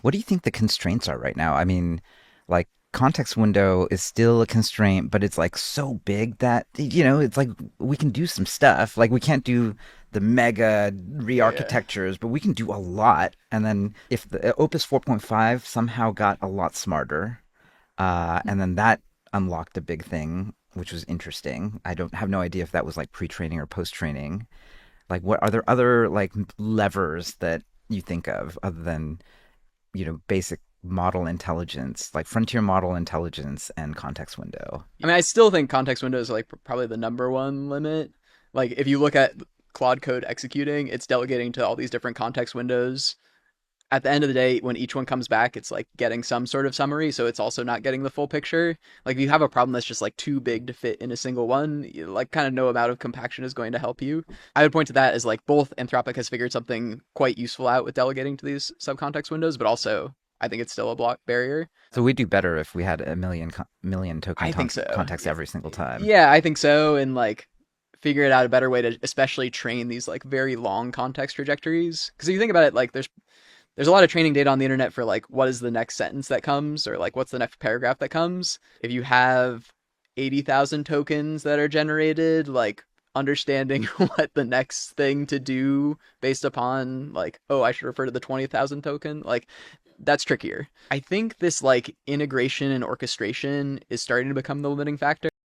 What do you think the constraints are right now? I mean, like context window is still a constraint, but it's like so big that it's like we can do some stuff. Like we can't do the mega Yeah. re-architectures, but we can do a lot. And then if the Opus 4.5 somehow got a lot smarter, and then that unlocked a big thing, which was interesting. I don't have no idea if that was like pre-training or post-training. Like, what are there other like levers that you think of other than basic model intelligence, like frontier model intelligence and context window? I mean, I still think context windows are like probably the number one limit. Like if you look at Claude code executing, it's delegating to all these different context windows. At the end of the day, when each one comes back, it's like getting some sort of summary, so it's also not getting the full picture. Like if you have a problem that's just like too big to fit in a single one, like kind of no amount of compaction is going to help you. I would point to that as like both Anthropic has figured something quite useful out with delegating to these subcontext windows, but also I think it's still a block barrier. So we'd do better if we had a million token I think so. context every single time. Yeah, I think so. And like figure it out a better way to especially train these like very long context trajectories. Because if you think about it, like there's a lot of training data on the internet for like what is the next sentence that comes or like what's the next paragraph that comes. If you have 80,000 tokens that are generated, like understanding what the next thing to do based upon like, oh, I should refer to the 20,000 token, like that's trickier. I think this like integration and orchestration is starting to become the limiting factor.